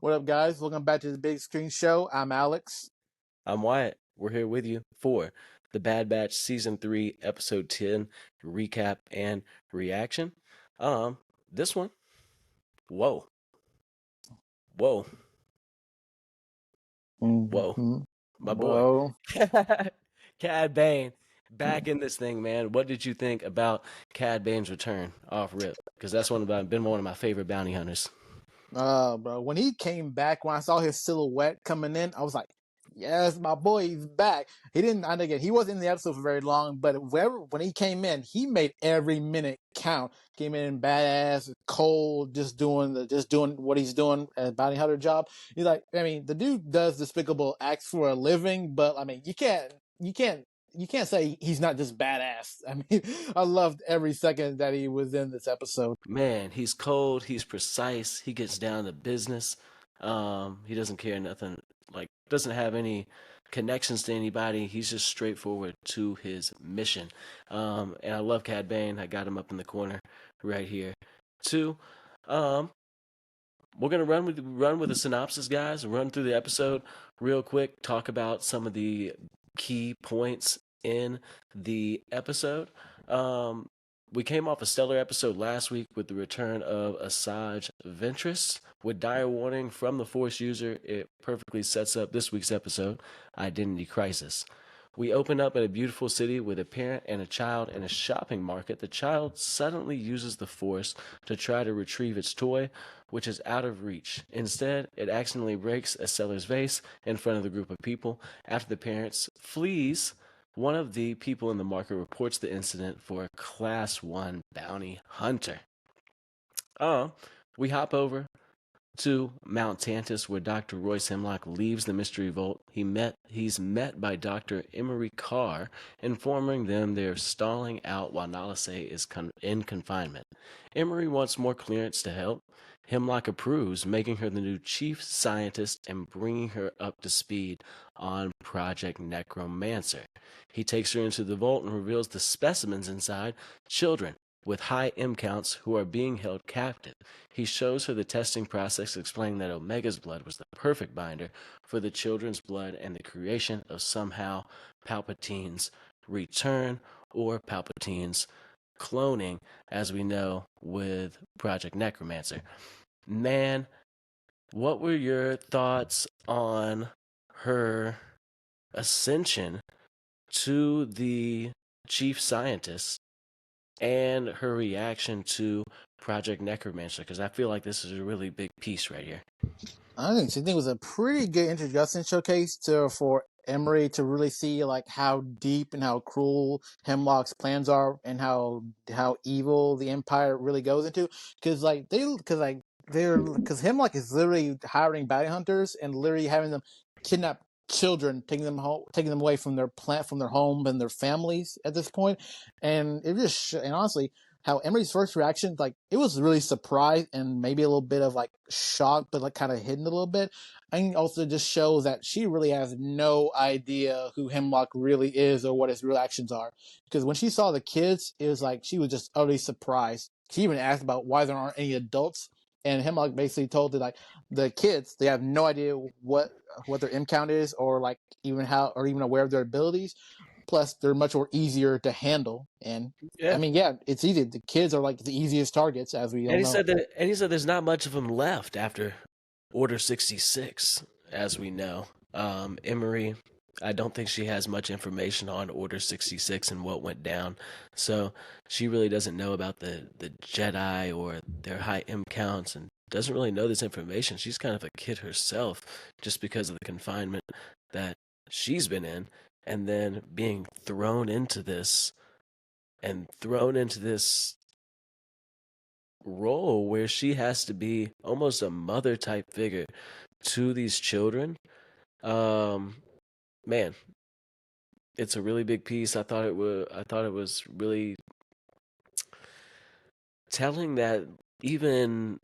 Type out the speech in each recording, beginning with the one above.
What up, guys? Welcome back to the Big Screen Show. I'm Alex. I'm Wyatt. We're here with you for the Bad Batch Season 3, Episode 10 recap and reaction. This one, whoa, whoa, whoa, Mm-hmm. my boy. Well, Cad Bane, back in this thing, man. What did you think about Cad Bane's return off rip? Because that's been one of my favorite bounty hunters. bro, when he came back, when I saw his silhouette coming in, I was like, "Yes, my boy, he's back." He didn't. And again, he wasn't in the episode for very long, but when he came in, he made every minute count. Came in badass, cold, just doing what he's doing as a bounty hunter job. He's like, I mean, the dude does despicable acts for a living, but I mean, you can't say he's not just badass. I mean, I loved every second that he was in this episode. Man, he's cold, he's precise, he gets down to business. He doesn't care nothing, like doesn't have any connections to anybody. He's just straightforward to his mission. And I love Cad Bane. I got him up in the corner right here. Two, um, we're gonna run with a synopsis, guys. Run through the episode real quick. Talk about some of the key points in the episode. Um, we came off a stellar episode last week with the return of Asajj Ventress. With dire warning from the Force user, it perfectly sets up this week's episode, Identity Crisis. We open up in a beautiful city with a parent and a child in a shopping market. The child suddenly uses the Force to try to retrieve its toy, which is out of reach. Instead, it accidentally breaks a seller's vase in front of the group of people. After the parents flees, one of the people in the market reports the incident for a Class 1 bounty hunter. We hop over to Mount Tantus, where Dr. Royce Hemlock leaves the Mystery Vault. He's met by Dr. Emery Carr, informing them they're stalling out while Nala Se is in confinement. Emery wants more clearance to help. Hemlock approves, making her the new chief scientist and bringing her up to speed on Project Necromancer. He takes her into the vault and reveals the specimens inside, children with high M counts who are being held captive. He shows her the testing process, explaining that Omega's blood was the perfect binder for the children's blood and the creation of somehow Palpatine's return or Palpatine's cloning, as we know with Project Necromancer. Man, what were your thoughts on her ascension to the chief scientist and her reaction to Project Necromancer? Because I feel like this is a really big piece right here. I think it was a pretty good introduction showcase for Emery to really see like how deep and how cruel Hemlock's plans are and how evil the Empire really goes into. Because Hemlock is literally hiring bounty hunters and literally having them kidnap children, taking them away from their from their home and their families at this point. And it just and honestly, how Emery's first reaction, like it was really surprised and maybe a little bit of like shock, but like kind of hidden a little bit. And also just shows that she really has no idea who Hemlock really is or what his real actions are. Because when she saw the kids, it was like she was just utterly surprised. She even asked about why there aren't any adults, and Hemlock basically told her like the kids they have no idea what their M count is or like even how or even aware of their abilities. Plus, they're much more easier to handle. And I Yeah. mean, yeah, it's easy. The kids are like the easiest targets, as we all know. And he said there's not much of them left after Order 66, as we know. Emery, I don't think she has much information on Order 66 and what went down. So she really doesn't know about the Jedi or their high M counts and doesn't really know this information. She's kind of a kid herself just because of the confinement that she's been in and then being thrown into this role where she has to be almost a mother type figure to these children. Um, Man, it's a really big piece. I thought it was really telling that even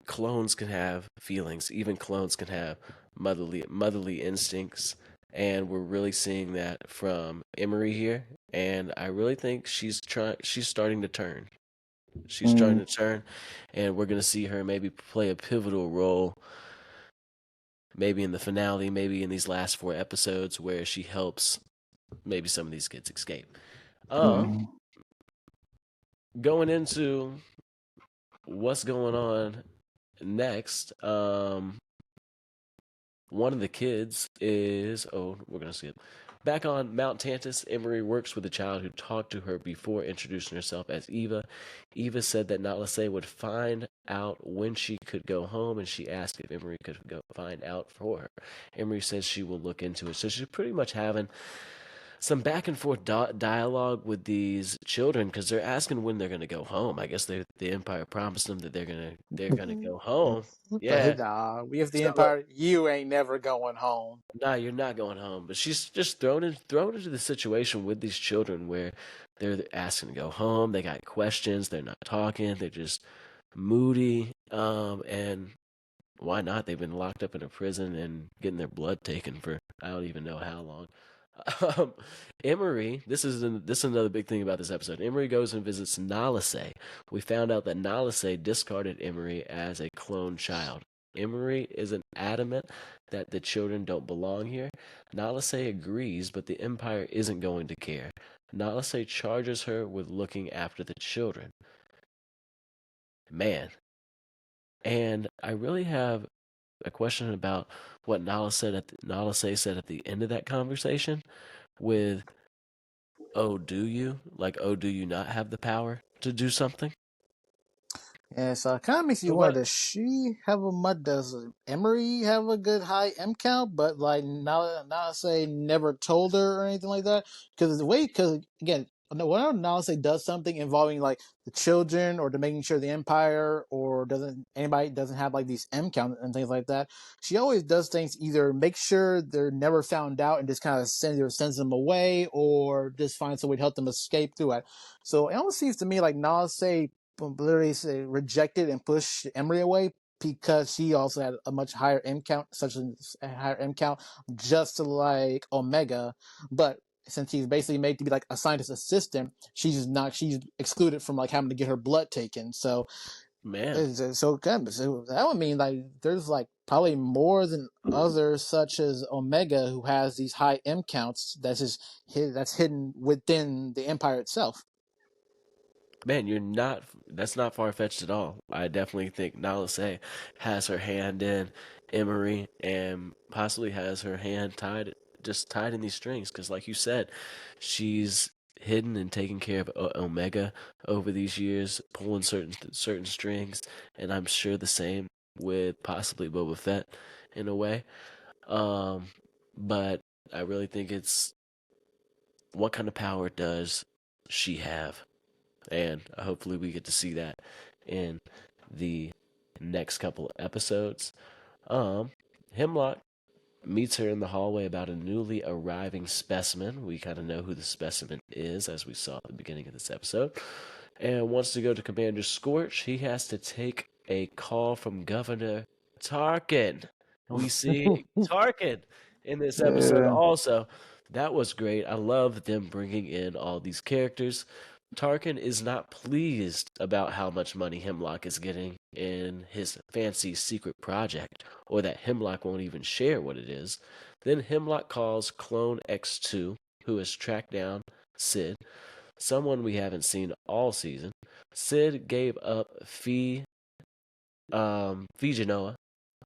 clones can have feelings. Even clones can have motherly instincts. And we're really seeing that from Emery here. And I really think she's starting to turn. She's starting to turn, and we're gonna see her maybe play a pivotal role maybe in the finale, maybe in these last 4 episodes where she helps maybe some of these kids escape. Mhm. Going into what's going on next, one of the kids is we're gonna skip. Back on Mount Tantus, Emery works with a child who talked to her before introducing herself as Eva. Eva said that Nalase would find out when she could go home, and she asked if Emery could go find out for her. Emery says she will look into it. So she's pretty much having some back and forth dialogue with these children because they're asking when they're gonna go home. I guess the Empire promised them that they're gonna go home. Yeah. But nah, we have the So Empire. You ain't never going home. nah, you're not going home. But she's just thrown into the situation with these children where they're asking to go home. They got questions. They're not talking. They're just moody. And why not? They've been locked up in a prison and getting their blood taken for I don't even know how long. Um, Emery, this is another big thing about this episode. Emery goes and visits Nalase. We found out that Nalase discarded Emery as a clone child. Emery isn't adamant that the children don't belong here. Nalase agrees, but the Empire isn't going to care. Nalase charges her with looking after the children. Man, and I really have a question about what Nalase said at the end of that conversation with, "Oh, do you? Like, oh, do you not have the power to do something?" Yeah, so it kind of makes you And wonder: what? does she have a mud? Does Emery have a good high M count? But like now, say never told her or anything like that. Because again, whenever Nalase does something involving like the children or to making sure the Empire or doesn't have like these M count and things like that, she always does things either make sure they're never found out and just kind of sends them away, or just find some way to help them escape through it. So it almost seems to me like Nalase literally say rejected and pushed Emery away because she also had a much higher M count, such a higher M count, just like Omega. But since she's basically made to be like a scientist assistant, she's excluded from like having to get her blood taken. So Man, so that would mean like there's like probably more than others such as Omega who has these high M counts that's hidden within the Empire itself. man, that's not far fetched at all. I definitely think Nalase has her hand in Emery and possibly has her hand tied in these strings. Because, like you said, she's hidden and taking care of Omega over these years, pulling certain strings, and I'm sure the same with possibly Boba Fett in a way. Um, but I really think it's what kind of power does she have? And hopefully we get to see that in the next couple of episodes. Hemlock meets her in the hallway about a newly arriving specimen. We kind of know who the specimen is, as we saw at the beginning of this episode, and wants to go to Commander Scorch. He has to take a call from Governor Tarkin. We see Tarkin in this episode Yeah. also. That was great. I love them bringing in all these characters. Tarkin is not pleased about how much money Hemlock is getting in his fancy secret project, or that Hemlock won't even share what it is. Then Hemlock calls Clone X2, who has tracked down Sid, someone we haven't seen all season. Sid gave up Fee Genoa.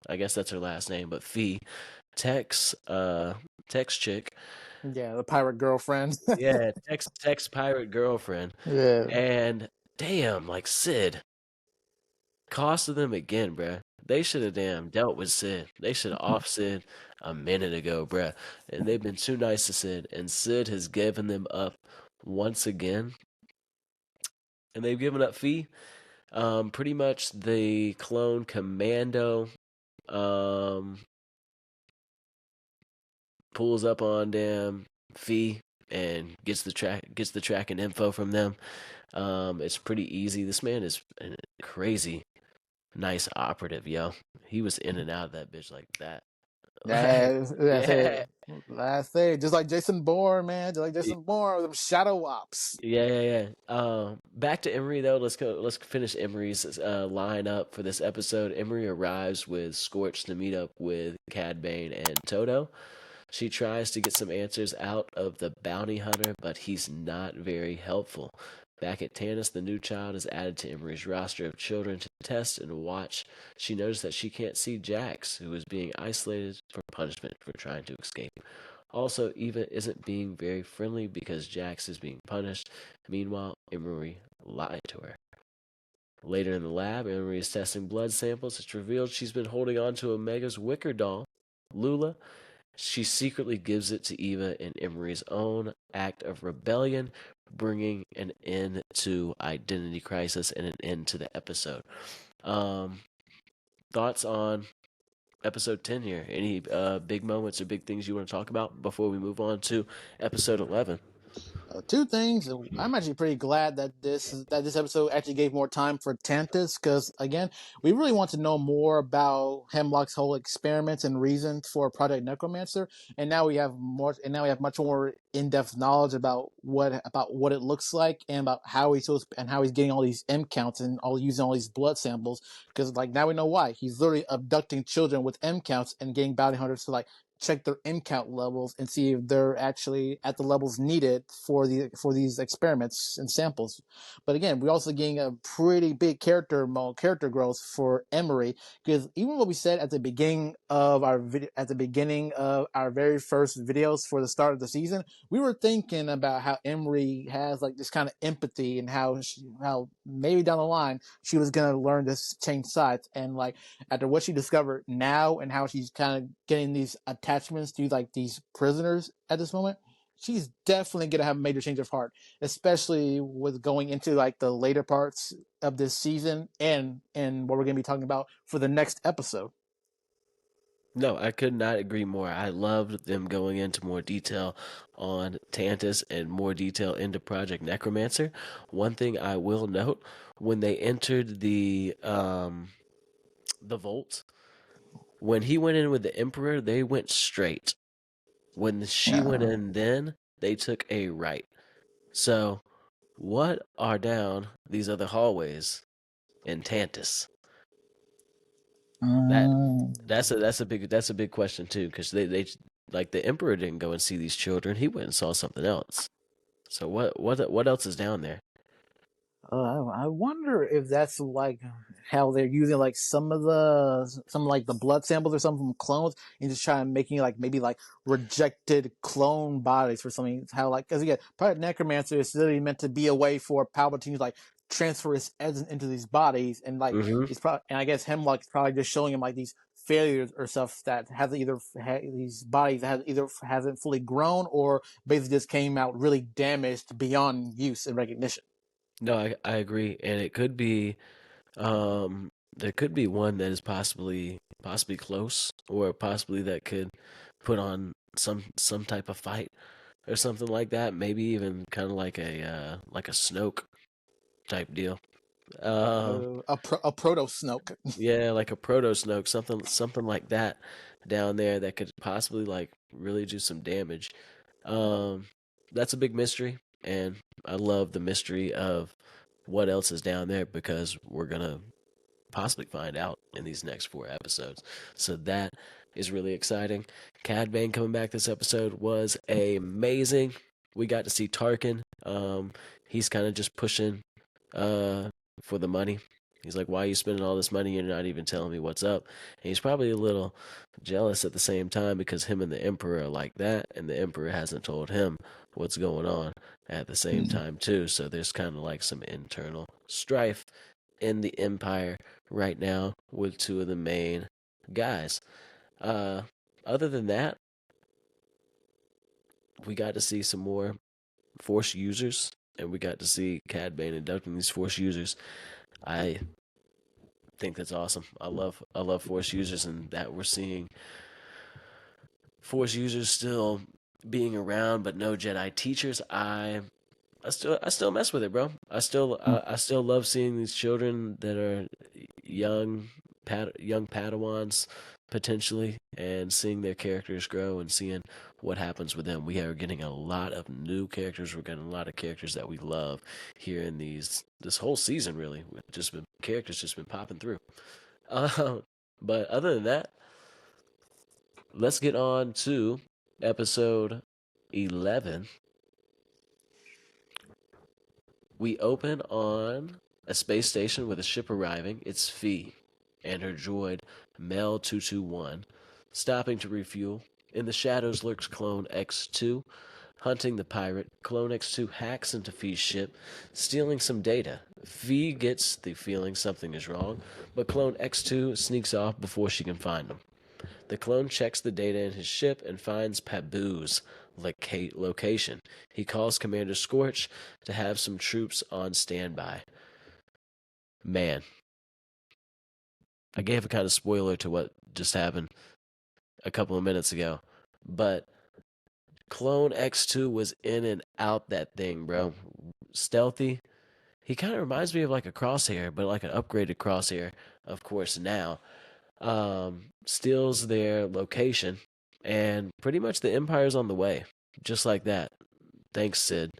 I guess that's her last name, but Fee. Tex chick. Yeah, the pirate girlfriend. Yeah, Tex pirate girlfriend. Yeah. And damn, like Sid. Costed them again, bruh. They should have damn dealt with Sid. They should have off Sid a minute ago, bruh. And they've been too nice to Sid. And Sid has given them up once again. And they've given up Fee. Pretty much the clone commando um, pulls up on them Fee and gets the tracking info from them. It's pretty easy. This man is a crazy nice operative, yo. He was in and out of that bitch like that. That's Yeah. it. Last thing, just like Jason Bourne, man, just like Jason Bourne with them shadow ops. Yeah. Back to Emery though. Let's go. Let's finish Emery's lineup for this episode. Emery arrives with Scorch to meet up with Cad Bane and Toto. She tries to get some answers out of the bounty hunter, but he's not very helpful. Back at Tannis, the new child is added to Emery's roster of children to test and watch. She noticed that she can't see Jax, who is being isolated for punishment for trying to escape. Also, Eva isn't being very friendly because Jax is being punished. Meanwhile, Emery lied to her. Later in the lab, Emery is testing blood samples. It's revealed she's been holding on to Omega's wicker doll, Lula. She secretly gives it to Eva in Emery's own act of rebellion, bringing an end to Identity Crisis and an end to the episode. Thoughts on episode 10 here? Any big moments or big things you want to talk about before we move on to episode 11? Two things. I'm actually pretty glad that this episode actually gave more time for Tantus, because again, we really want to know more about Hemlock's whole experiments and reasons for Project Necromancer, and now we have more. And now we have much more in-depth knowledge about what it looks like, and about how he's getting all these M counts and using all these blood samples. Because like now we know why he's literally abducting children with M counts and getting bounty hunters to like check their M count levels and see if they're actually at the levels needed for these experiments and samples. But again, we're also getting a pretty big character growth for Emery, because even what we said at the beginning of our very first videos for the start of the season, we were thinking about how Emery has like this kind of empathy, and how maybe down the line she was gonna learn to change sides, and like after what she discovered now and how she's kind of getting these attachments to like these prisoners at this moment, she's definitely gonna have a major change of heart, especially with going into like the later parts of this season and what we're gonna be talking about for the next episode. No, I could not agree more. I loved them going into more detail on Tantus and more detail into Project Necromancer. One thing I will note, when they entered the vault, when he went in with the Emperor, they went straight. When she went in, then they took a right. So, what are down these other hallways in Tantus? That that's a big question too, because they like the Emperor didn't go and see these children; he went and saw something else. So what else is down there? I wonder if that's like how they're using like some like the blood samples or something from clones, and just trying to making like maybe like rejected clone bodies for something. How like, because again, Project Necromancer is literally meant to be a way for Palpatine to like transfer his essence into these bodies, and like Mm-hmm. he's probably, and I guess Hemlock is probably just showing him like these failures or stuff that has either these bodies that has either hasn't fully grown, or basically just came out really damaged beyond use and recognition. No, I agree, and it could be there could be one that is possibly close, or possibly that could put on some type of fight or something like that. Maybe even kind of like a Snoke type deal. A proto Snoke. Yeah, like a proto Snoke, something like that down there that could possibly like really do some damage. Um, that's a big mystery, and I love the mystery of what else is down there, because we're gonna possibly find out in these next 4 episodes. So that is really exciting. Cad Bane coming back this episode was amazing. We got to see Tarkin. He's kind of just pushing uh for the money. He's like, "Why are you spending all this money? You're not even telling me what's up." And he's probably a little jealous at the same time, because him and the Emperor are like that, and the Emperor hasn't told him what's going on at the same time too. So there's kind of like some internal strife in the Empire right now with two of the main guys. Uh, Other than that, we got to see some more Force users, and we got to see Cad Bane inducting these Force users. I think that's awesome. I love Force users, and that we're seeing Force users still being around, but no Jedi teachers. I still mess with it, bro. I still love seeing these children that are young young Padawans potentially, and seeing their characters grow and seeing what happens with them. We are getting a lot of new characters. We're getting a lot of characters that we love here in this whole season. Really, just been characters just been popping through. But other than that, let's get on to episode 11. We open on a space station with a ship arriving. It's Fee and her droid Mel 221 stopping to refuel. In the shadows lurks Clone X2 hunting the pirate. Clone X2 hacks into Fee's ship, stealing some data. Fee gets the feeling something is wrong, but Clone X2 sneaks off before she can find him. The clone checks the data in his ship and finds Pabu's location. He calls Commander Scorch to have some troops on standby. Man, I gave a kind of spoiler to what just happened a couple of minutes ago, but Clone X2 was in and out that thing, bro. Stealthy. He kind of reminds me of like a Crosshair, but like an upgraded Crosshair, of course, now. Steals their location, and pretty much the Empire's on the way. Just like that. Thanks, Sid.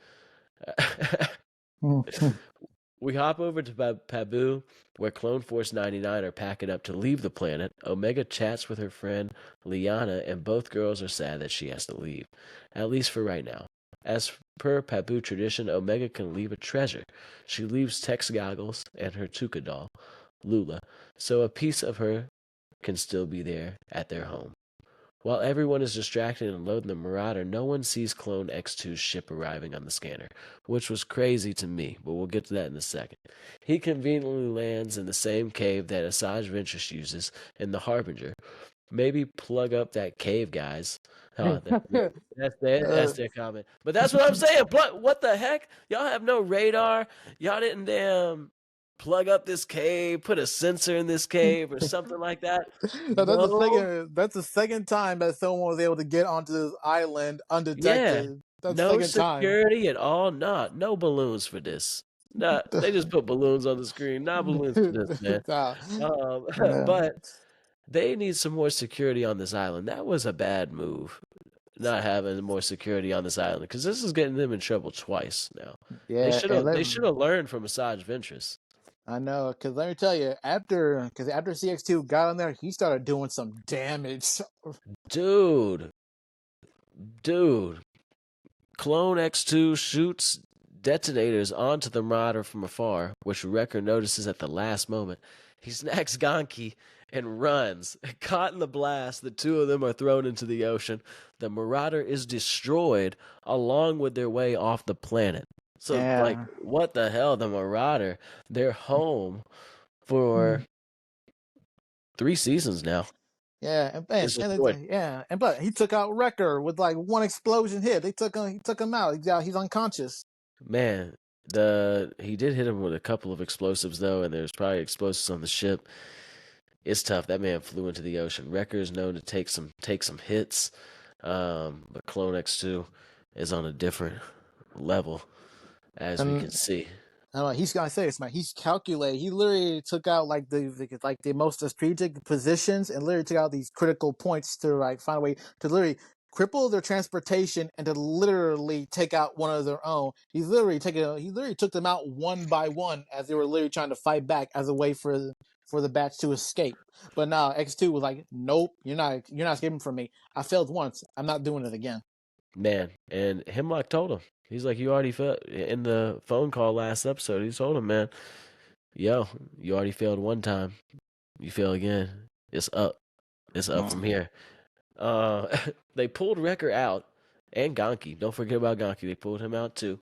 We hop over to Pabu, where Clone Force 99 are packing up to leave the planet. Omega chats with her friend Liana, and both girls are sad that she has to leave, at least for right now. As per Pabu tradition, Omega can leave a treasure. She leaves Tex goggles and her Tuca doll, Lula, so a piece of her can still be there at their home. While everyone is distracted and loading the Marauder, no one sees Clone X2's ship arriving on the scanner, which was crazy to me, but we'll get to that in a second. He conveniently lands in the same cave that Asajj Ventress uses in the Harbinger. Maybe plug up that cave, guys. Oh, that's their comment. But that's what I'm saying. What the heck? Y'all have no radar? Y'all didn't damn plug up this cave, put a sensor in this cave or something like that? That's the second time that someone was able to get onto this island undetected. Yeah. That's No the second security at all. No balloons for this. They just put balloons on the screen. Not balloons for this, man. But they need some more security on this island. That was a bad move, not having more security on this island, because this is getting them in trouble twice now. Yeah, they should have learned from Asajj Ventress. I know, because let me tell you, after CX2 got on there, he started doing some damage. Dude. Clone X2 shoots detonators onto the Marauder from afar, which Wrecker notices at the last moment. He snacks Gonki and runs. Caught in the blast, the two of them are thrown into the ocean. The Marauder is destroyed along with their way off the planet. So, like, what the hell? The Marauder, they're home for 3 seasons now. Yeah, but he took out Wrecker with like one explosion hit. He took him out. He's unconscious. Man, he did hit him with a couple of explosives though, and there's probably explosives on the ship. It's tough. That man flew into the ocean. Wrecker is known to take some hits, but Clone X2 is on a different level, as we can see. He's gonna say this, man. He's calculated. He literally took out like the most strategic positions and literally took out these critical points to like find a way to literally cripple their transportation and to literally take out one of their own. He literally took them out one by one as they were literally trying to fight back as a way for the batch to escape. But now X2 was like, "Nope, you're not escaping from me. I failed once. I'm not doing it again." Man, and Hemlock told him. He's like, you already failed in the phone call last episode. He told him, man, yo, you already failed one time. You fail again. It's up. It's up from here. They pulled Wrecker out and Gonki. Don't forget about Gonki. They pulled him out too.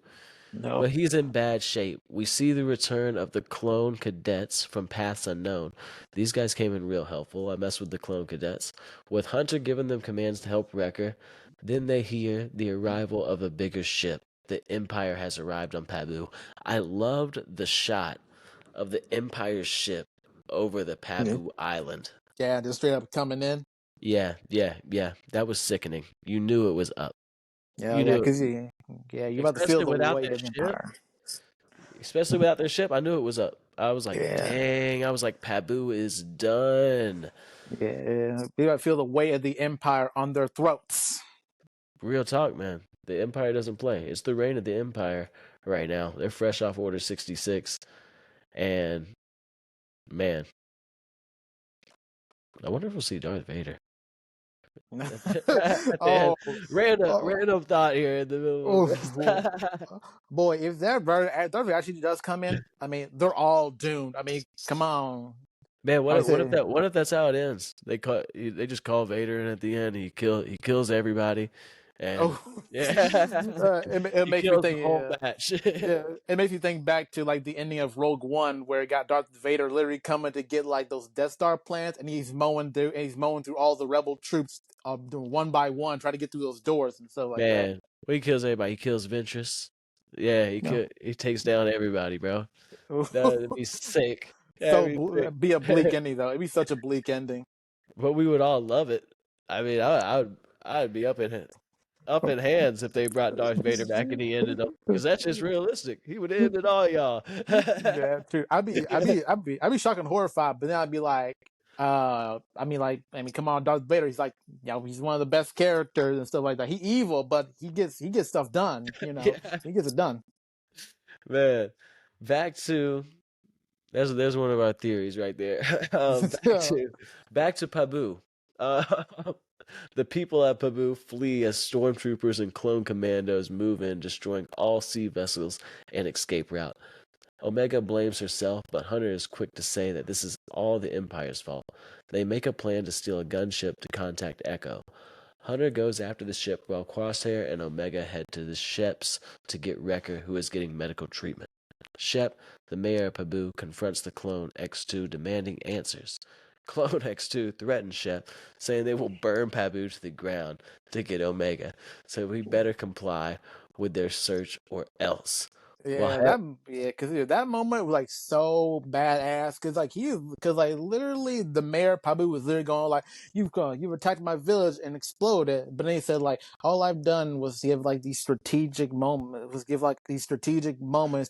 No. But he's in bad shape. We see the return of the clone cadets from Paths Unknown. These guys came in real helpful. I messed with the clone cadets, with Hunter giving them commands to help Wrecker. Then they hear the arrival of a bigger ship. The Empire has arrived on Pabu. I loved the shot of the Empire's ship over the Pabu island. Yeah, just straight up coming in. Yeah. That was sickening. You knew it was up. You're about to feel the weight of the Empire. Especially without their ship, I knew it was up. I was like, dang. I was like, Pabu is done. Yeah, they gotta feel the weight of the Empire on their throats. Real talk, man. The Empire doesn't play. It's the reign of the Empire right now. They're fresh off Order 66. And, man, I wonder if we'll see Darth Vader. Oh, oh, Random thought here in the middle of oh, this. boy! If that Darth actually does come in, I mean, they're all doomed. I mean, come on. Man, I say, what if that's how it ends? They just call Vader, and at the end he kills everybody, and oh, yeah, it he makes me kills the think. whole match. Yeah, it makes me think back to like the ending of Rogue One, where it got Darth Vader literally coming to get like those Death Star plans, and he's mowing through all the rebel troops, one by one, trying to get through those doors and stuff like that. Man, when he kills everybody, he kills Ventress. Yeah, No, he takes down everybody, bro. That'd be sick. That'd be sick. be a bleak ending though. It'd be such a bleak ending. But we would all love it. I mean, I'd be up in hands if they brought Darth Vader back and he ended up because that's just realistic. He would end it all, y'all. Yeah, true. I'd be shocked and horrified, but then I'd be like, I mean, come on, Darth Vader. He's like, he's one of the best characters and stuff like that. He evil, but he gets stuff done. Yeah, He gets it done. man. Back to there's one of our theories right there. Back to Pabu. Uh, the people at Pabu flee as stormtroopers and clone commandos move in, destroying all sea vessels and escape route. Omega blames herself, but Hunter is quick to say that this is all the Empire's fault. They make a plan to steal a gunship to contact Echo. Hunter goes after the ship while Crosshair and Omega head to the ships to get Wrecker, who is getting medical treatment. Shep, the mayor of Pabu, confronts the clone X2 demanding answers. Clone X2 threatens Shep, saying they will burn Pabu to the ground to get Omega, so we better comply with their search or else. Well, Because that moment was like so badass. Because like literally the mayor Pabu was literally going like, you've attacked my village and exploded. But then he said like, all I've done was give like these strategic moments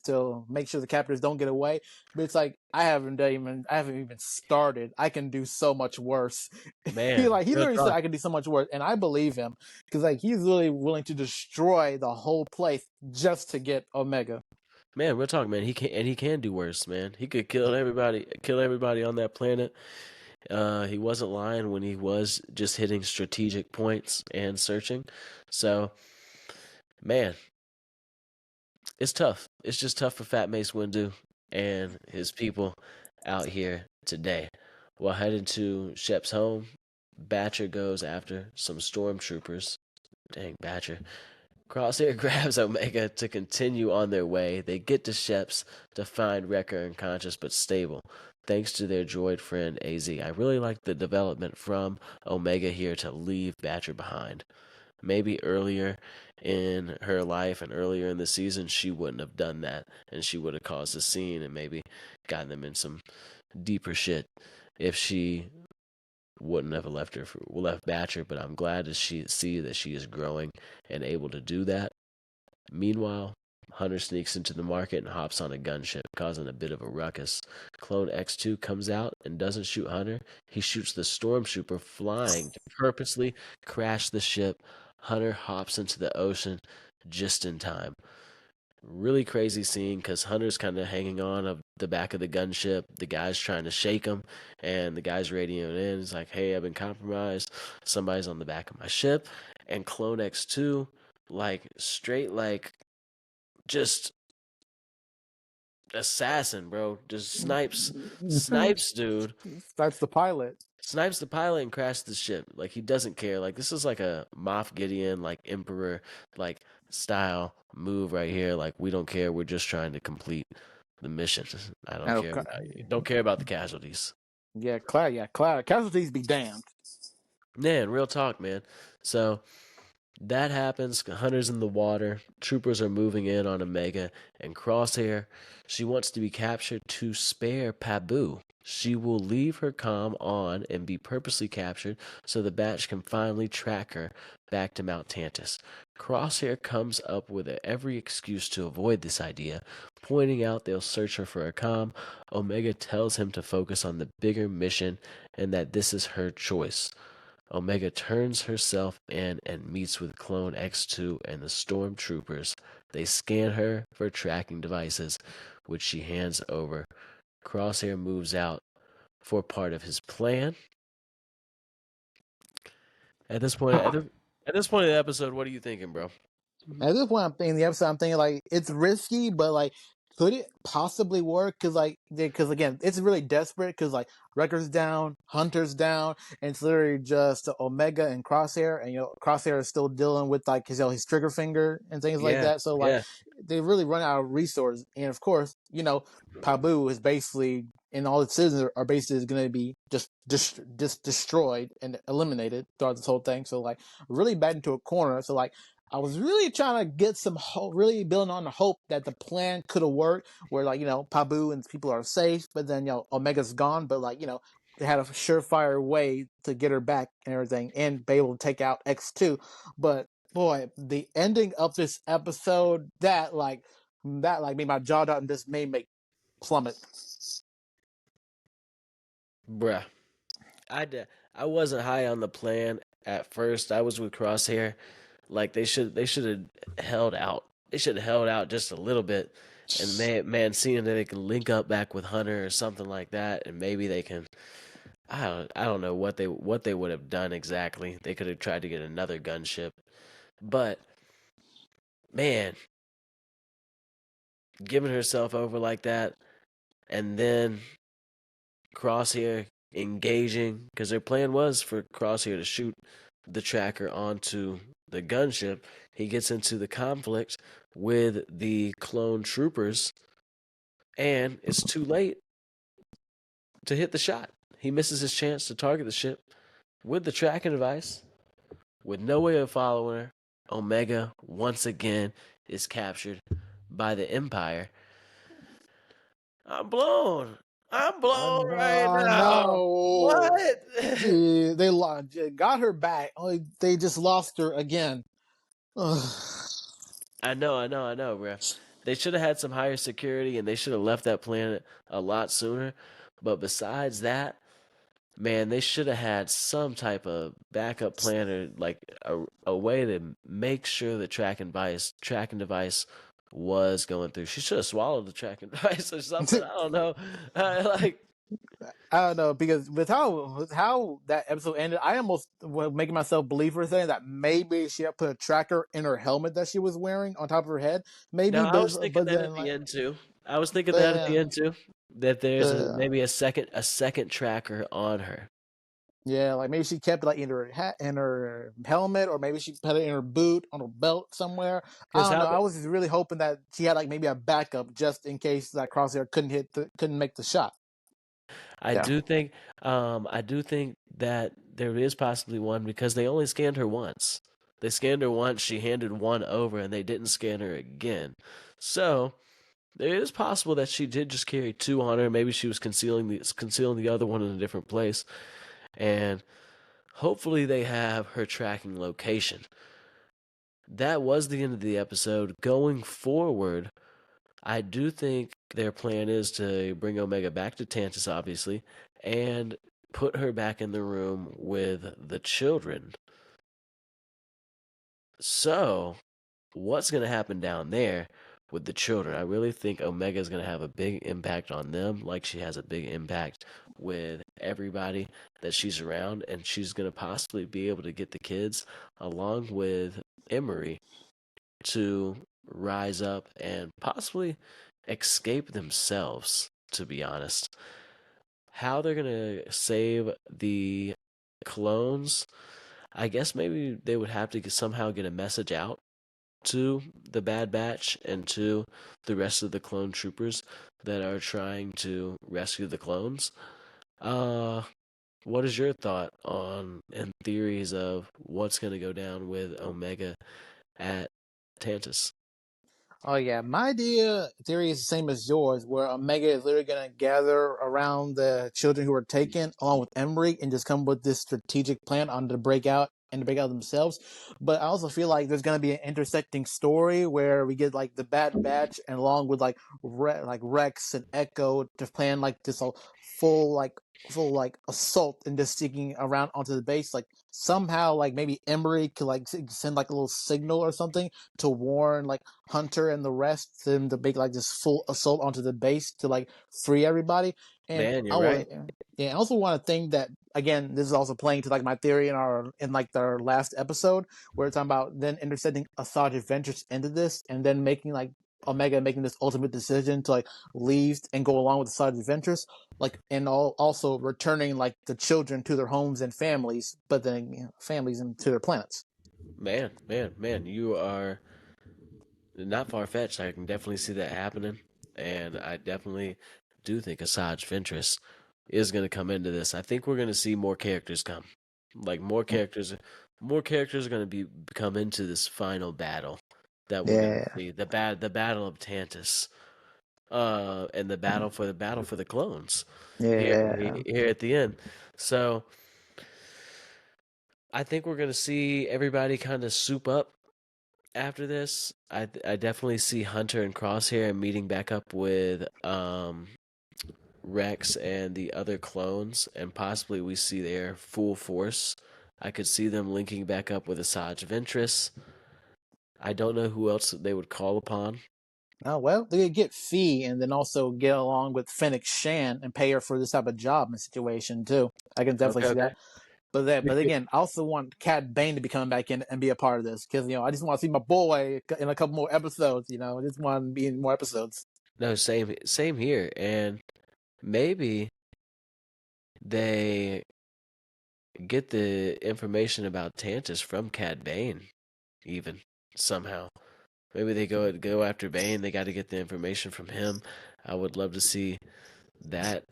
to make sure the captors don't get away. But it's like I haven't even started. I can do so much worse. man, He real literally said talk. I can do so much worse, and I believe him because like he's really willing to destroy the whole place just to get Omega. Man, real talk, man. He can do worse, man. He could kill everybody on that planet. He wasn't lying when he was just hitting strategic points and searching. So, man, it's tough. It's just tough for Fat Mace Windu and his people out here today. While headed to Shep's home, Batcher goes after some stormtroopers. Dang, Batcher. Crosshair grabs Omega to continue on their way. They get to Shep's to find Wrecker unconscious but stable, thanks to their droid friend AZ. I really like the development from Omega here to leave Batcher behind. Maybe earlier in her life and earlier in the season, she wouldn't have done that, and she would have caused a scene and maybe gotten them in some deeper shit if she wouldn't have left Batcher. But I'm glad to see that she is growing and able to do that. Meanwhile, Hunter sneaks into the market and hops on a gunship, causing a bit of a ruckus. Clone X2 comes out and doesn't shoot Hunter. He shoots the stormtrooper flying to purposely crash the ship. Hunter hops into the ocean just in time. Really crazy scene because Hunter's kind of hanging on of the back of the gunship. The guy's trying to shake him, and the guy's radioing in. He's like, "Hey, I've been compromised. Somebody's on the back of my ship." And Clone X2, like straight, like just assassin, bro. Just snipes, dude. That's the pilot. Snipes the pilot and crashes the ship. Like he doesn't care. Like this is like a Moff Gideon, like Emperor, like style move right here. Like we don't care. We're just trying to complete the mission. I don't care. Don't care about the casualties. Yeah, Cloud. Casualties be damned. Man, real talk, man. So That happens. Hunter's in the water. Troopers are moving in on Omega and Crosshair. She wants to be captured to spare Pabu. She will leave her comm on and be purposely captured so the Batch can finally track her back to Mount Tantus. Crosshair comes up with every excuse to avoid this idea, pointing out they'll search her for a comm. Omega tells him to focus on the bigger mission and that this is her choice. Omega turns herself in and meets with Clone X2 and the Stormtroopers. They scan her for tracking devices, which she hands over. Crosshair moves out for part of his plan. At this point, at this point of the episode, what are you thinking, bro? At this point, I'm thinking the episode. I'm thinking like it's risky, but like could it possibly work? Because again, it's really desperate. Because like Wrecker's down, Hunter's down, and it's literally just Omega and Crosshair, and Crosshair is still dealing with like his trigger finger and things like Yeah, that. So like yeah. they really run out of resources, and of course, Pabu is basically. And all its citizens are basically going to be just destroyed and eliminated throughout this whole thing. So like really back into a corner. So like I was really trying to get some hope, really building on the hope that the plan could have worked, where Pabu and people are safe, but then Omega's gone, but they had a surefire way to get her back and everything, and be able to take out X2. But boy, the ending of this episode that made my jaw drop and just made me plummet. Bruh. I wasn't high on the plan at first. I was with Crosshair. Like they should have held out. They should have held out just a little bit. And man, seeing that they can link up back with Hunter or something like that, and maybe they can. I don't know what they would have done exactly. They could have tried to get another gunship, but man, giving herself over like that, and then Crosshair engaging, because their plan was for Crosshair to shoot the tracker onto the gunship. He gets into the conflict with the clone troopers, and it's too late to hit the shot. He misses his chance to target the ship with the tracking device, with no way of following her. Omega once again is captured by the Empire. I'm blown. I'm blown right now. No, What? they got her back. Only they just lost her again. I know, bro. They should have had some higher security and they should have left that planet a lot sooner. But besides that, man, they should have had some type of backup plan or like a way to make sure the tracking device was going through. She should have swallowed the tracking device or something. I don't know. I don't know, because with how that episode ended, I almost was making myself believe for a thing that maybe she had put a tracker in her helmet that she was wearing on top of her head. No, Maybe, I was thinking but that at then the like end too. I was thinking that at the yeah, end too. That there's uh, maybe a second tracker on her. yeah, like maybe she kept it like in her hat, in her helmet, or maybe she put it in her boot, on her belt somewhere. I Because don't know. how I was just really hoping that she had like maybe a backup just in case that Crosshair couldn't make the shot. Yeah. I do think that there is possibly one because they only scanned her once. They scanned her once, she handed one over, and they didn't scan her again. So it is possible that she did just carry two on her. Maybe she was concealing the other one in a different place, and hopefully they have her tracking location. That was the end of the episode. Going forward, I do think their plan is to bring Omega back to Tantus, obviously, and put her back in the room with the children. So, what's going to happen down there with the children? I really think Omega is going to have a big impact on them, like she has a big impact with everybody that she's around, and she's going to possibly be able to get the kids along with Emery to rise up and possibly escape themselves, to be honest. How they're going to save the clones, I guess maybe they would have to somehow get a message out to the Bad Batch and to the rest of the clone troopers that are trying to rescue the clones. Uh, What is your thought on and theories of what's going to go down with Omega at Tantus? Oh yeah, my idea theory is the same as yours, where Omega is literally gonna gather around the children who were taken, along with Emery, and just come with this strategic plan on to break out and to break out themselves. But I also feel like there's gonna be an intersecting story where we get like the Bad Batch, and along with like like Rex and Echo, to plan like this full like full like assault and just sneaking around onto the base. Like somehow, like maybe Emery could like send like a little signal or something to warn like Hunter and the rest them to make like this full assault onto the base to like free everybody. And Man, I you're right. would, yeah, I also want to think that again. This is also playing to like my theory in like their last episode where it's talking about then intersecting Asajj Ventress into this, and then making like Omega making this ultimate decision to like leave and go along with Asajj Ventress, like and also returning like the children to their homes and families, but then families and to their planets. Man, you are not far fetched. I can definitely see that happening, and I definitely do think Asajj Ventress is going to come into this. I think we're going to see more characters come, like more characters are going to be come into this final battle that we're going to Yeah, see the battle of Tantus, and the battle for the clones yeah, here at the end. So I think we're going to see everybody kind of soup up after this. I definitely see Hunter and Crosshair meeting back up with Rex and the other clones, and possibly we see their full force. I could see them linking back up with Asajj Ventress. I don't know who else they would call upon. Oh well, they could get Fee and then also get along with Fennec Shan and pay her for this type of job and situation too. I can definitely Okay, see okay. that. But again, I also want Cad Bane to be coming back in and be a part of this because I just want to see my boy in a couple more episodes. I just want to be in more episodes. No, same here, and maybe they get the information about Tantus from Cad Bane, even somehow. Maybe they go after Bane. They got to get the information from him. I would love to see that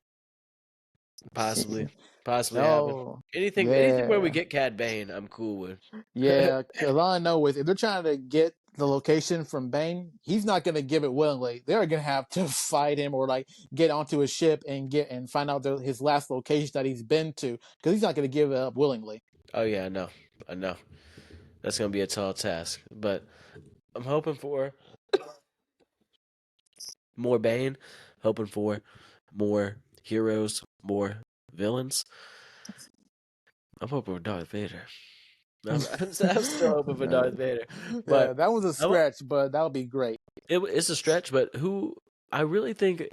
possibly possibly happen. Oh, Anything where we yeah. get Cad Bane, I'm cool with. Yeah, because all I know is if they're trying to get the location from Bane, he's not going to give it willingly. They're going to have to fight him or like get onto his ship and get and find out his last location that he's been to because he's not going to give it up willingly. Oh yeah, I know. That's gonna be a tall task, but I'm hoping for more Bane. Hoping for more heroes, more villains. I'm hoping for Darth Vader. I'm still hoping for Darth Vader, Yeah, but that was a I, stretch, but that would be great. it's a stretch. But who I really think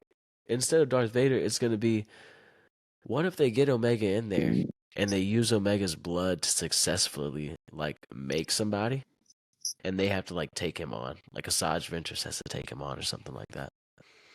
instead of Darth Vader, it's going to be what if they get Omega in there and they use Omega's blood to successfully like make somebody, and they have to like take him on, like Asajj Ventress has to take him on or something like that.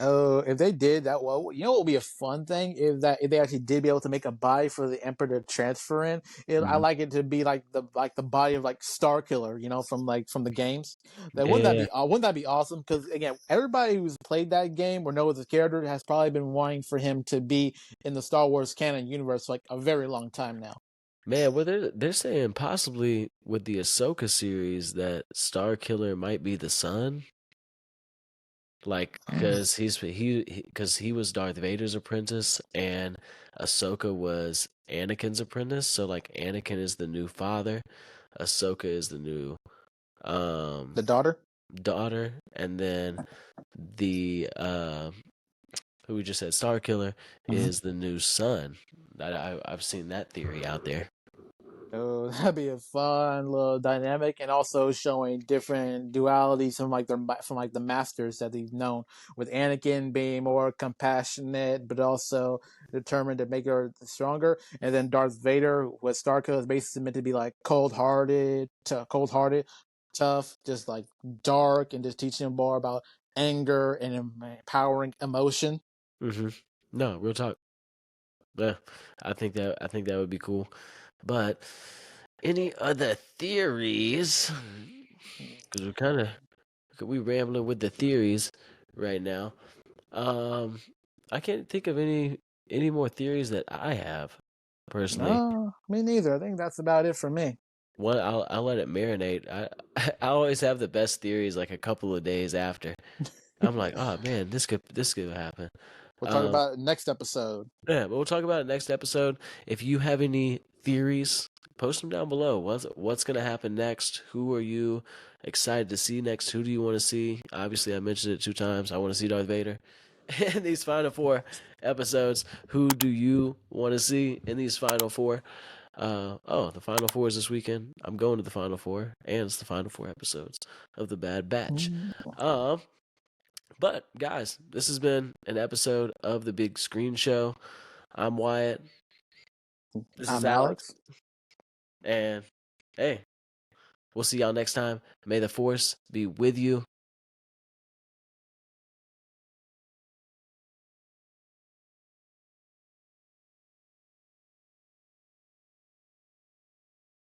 Oh, if they did that, well, what would be a fun thing if they actually did be able to make a body for the Emperor to transfer in. I Mhm. like it to be like the body of like Star Killer, from the games. That Yeah, wouldn't that be awesome? Because again, everybody who's played that game or knows the character has probably been wanting for him to be in the Star Wars canon universe for like a very long time now. man. Well, they're saying possibly with the Ahsoka series that Star Killer might be the son. Like, cause cause he was Darth Vader's apprentice, and Ahsoka was Anakin's apprentice. So like, Anakin is the new father, Ahsoka is the new The um daughter. daughter, and then the who we just said Star Killer is the new son. I've seen that theory out there. Oh, that'd be a fun little dynamic, and also showing different dualities from like the masters that he's known. With Anakin being more compassionate, but also determined to make her stronger, and then Darth Vader with Starkiller is basically meant to be like cold hearted, tough, just like dark, and just teaching him more about anger and empowering emotion. hmm No, real talk. Yeah, I think that would be cool. But any other theories? Because we're kind of we rambling with the theories right now. Um, I can't think of any more theories that I have. personally. No, me neither. I think that's about it for me. I'll let it marinate. I always have the best theories like a couple of days after. I'm like, oh man, this could happen. We'll talk Um, about it next episode. yeah, but we'll talk about it next episode. If you have any theories, post them down below. What's gonna happen next? Who are you excited to see next? Who do you want to see? Obviously, I mentioned it 2 times. I want to see Darth Vader in these final 4 episodes. Who do you want to see in these final 4? The final 4 is this weekend. I'm going to the final 4, and it's the final 4 episodes of the Bad Batch. But guys, this has been an episode of the Big Screen Show. I'm Wyatt. This is I'm Alex. Alex. And hey, we'll see y'all next time. May the Force be with you.